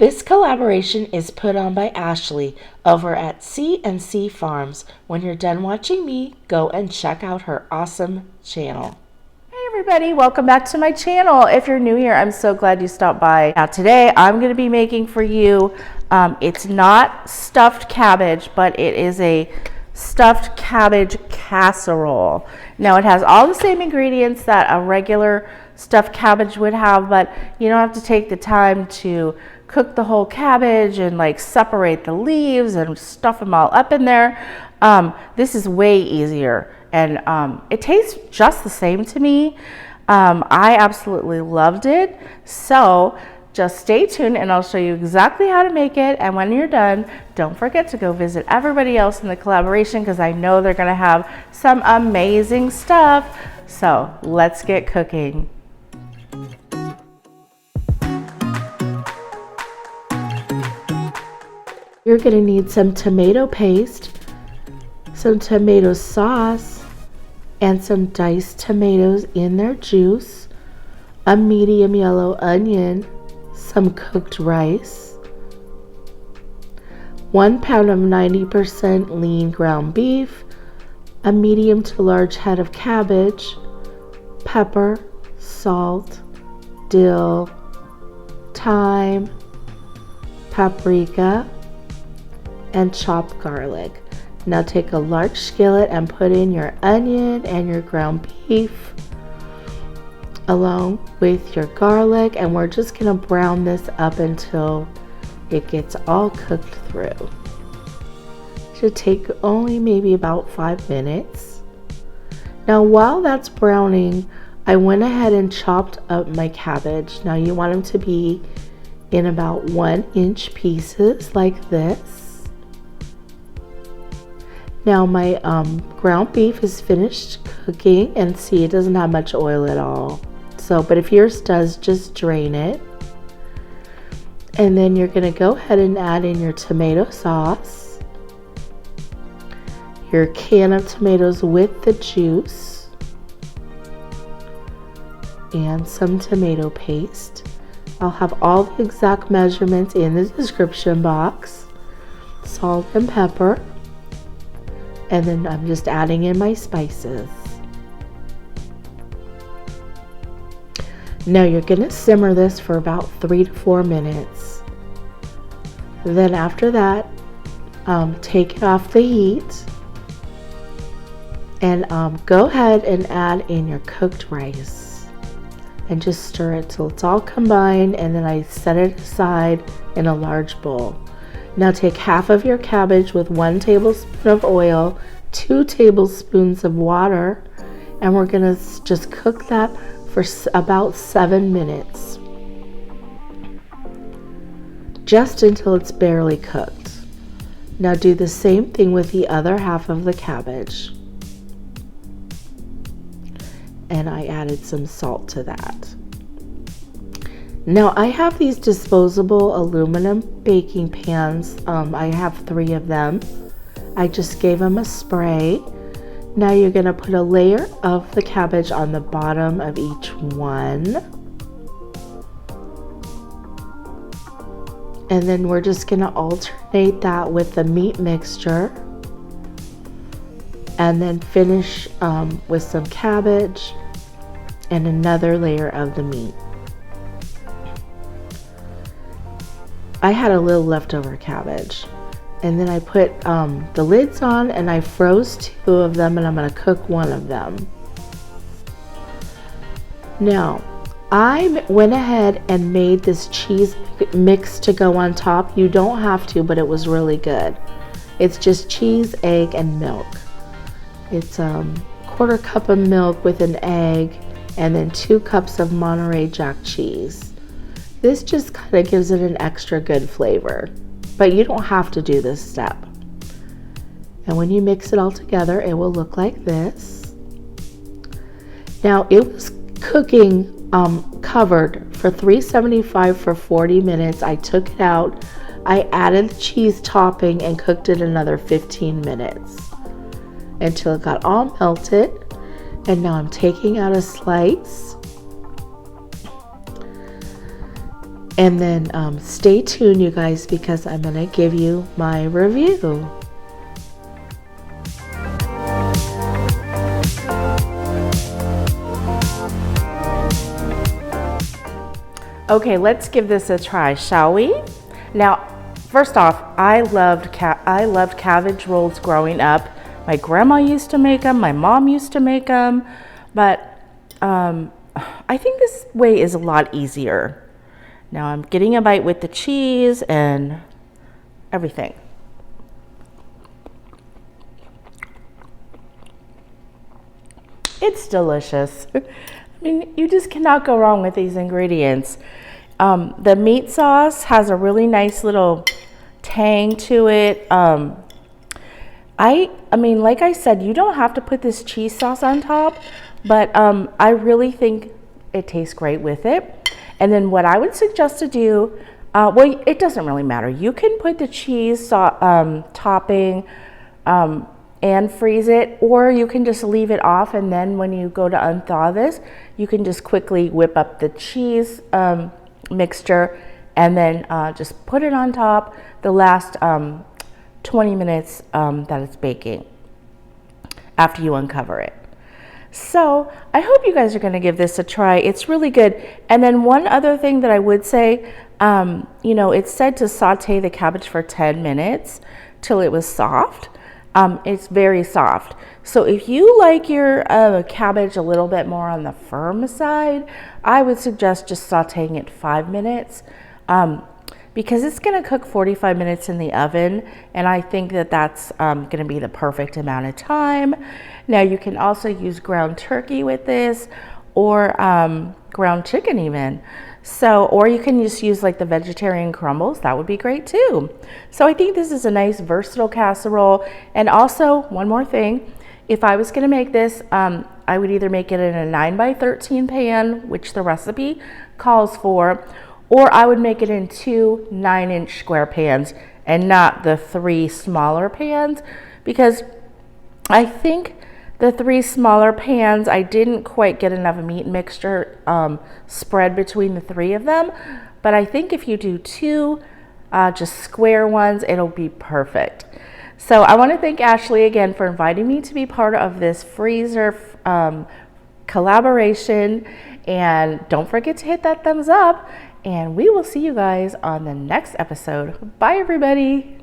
This collaboration is put on by Ashley over at C&C Farms. When you're done watching me, go and check out her awesome channel. Hey everybody, welcome back to my channel. If you're new here, I'm so glad you stopped by. Now today I'm going to be making for you, it's not stuffed cabbage, but it is a stuffed cabbage casserole. Now it has all the same ingredients that a regular stuffed cabbage would have, but you don't have to take the time to cook the whole cabbage and like separate the leaves and stuff them all up in there. This is way easier, and it tastes just the same to me. I absolutely loved it. So just stay tuned and I'll show you exactly how to make it. And when you're done, don't forget to go visit everybody else in the collaboration, because I know they're gonna have some amazing stuff. So let's get cooking. You're going to need some tomato paste, some tomato sauce, and some diced tomatoes in their juice, a medium yellow onion, some cooked rice, 1 pound of 90% lean ground beef, a medium to large head of cabbage, pepper, salt, dill, thyme, paprika, and chopped garlic. Now take a large skillet and put in your onion and your ground beef along with your garlic, and we're just gonna brown this up until it gets all cooked through. Should take only maybe about 5 minutes. Now while that's browning, I went ahead and chopped up my cabbage. Now you want them to be in about 1-inch pieces like this. Now my ground beef is finished cooking, and see, it doesn't have much oil at all. So, but if yours does, just drain it. And then you're gonna go ahead and add in your tomato sauce, your can of tomatoes with the juice, and some tomato paste. I'll have all the exact measurements in the description box. Salt and pepper. And then I'm just adding in my spices. Now you're gonna simmer this for about 3 to 4 minutes. Then after that, take it off the heat and go ahead and add in your cooked rice and just stir it till it's all combined, and then I set it aside in a large bowl. Now take half of your cabbage with 1 tablespoon of oil, 2 tablespoons of water, and we're gonna just cook that for about 7 minutes. Just until it's barely cooked. Now do the same thing with the other half of the cabbage. And I added some salt to that. Now I have these disposable aluminum baking pans. I have 3 of them. I just gave them a spray. Now you're gonna put a layer of the cabbage on the bottom of each one. And then we're just gonna alternate that with the meat mixture. And then finish with some cabbage and another layer of the meat. I had a little leftover cabbage, and then I put the lids on, and I froze 2 of them, and I'm going to cook 1 of them. Now I went ahead and made this cheese mix to go on top. You don't have to, but it was really good. It's just cheese, egg, and milk. It's 1/4 cup of milk with an egg, and then 2 cups of Monterey Jack cheese. This just kind of gives it an extra good flavor, but you don't have to do this step. And when you mix it all together, it will look like this. Now it was cooking covered for 375 for 40 minutes. I took it out, I added the cheese topping and cooked it another 15 minutes until it got all melted. And now I'm taking out a slice And then stay tuned, you guys, because I'm going to give you my review. Okay, let's give this a try, shall we? Now, first off, I loved cabbage rolls growing up. My grandma used to make them, my mom used to make them, but I think this way is a lot easier. Now I'm getting a bite with the cheese and everything. It's delicious. I mean, you just cannot go wrong with these ingredients. The meat sauce has a really nice little tang to it. I mean, like I said, you don't have to put this cheese sauce on top, but I really think it tastes great with it. And then what I would suggest to do, well, it doesn't really matter. You can put the cheese topping and freeze it, or you can just leave it off, and then when you go to unthaw this, you can just quickly whip up the cheese mixture and then just put it on top the last 20 minutes that it's baking after you uncover it. So I hope you guys are going to give this a try. It's really good. And then one other thing that I would say, you know, it's said to saute the cabbage for 10 minutes till it was soft. It's very soft. So if you like your cabbage a little bit more on the firm side, I would suggest just sauteing it 5 minutes because it's going to cook 45 minutes in the oven, and I think that that's going to be the perfect amount of time. Now you can also use ground turkey with this, or ground chicken even. So, or you can just use like the vegetarian crumbles. That would be great too. So I think this is a nice versatile casserole. And also one more thing, if I was going to make this, I would either make it in a 9x13 pan, which the recipe calls for, or I would make it in 2 9-inch square pans and not the 3 smaller pans, because I think the 3 smaller pans, I didn't quite get enough meat mixture spread between the 3 of them. But I think if you do 2 just square ones, it'll be perfect. So I want to thank Ashley again for inviting me to be part of this freezer collaboration. And don't forget to hit that thumbs up. And we will see you guys on the next episode. Bye, everybody.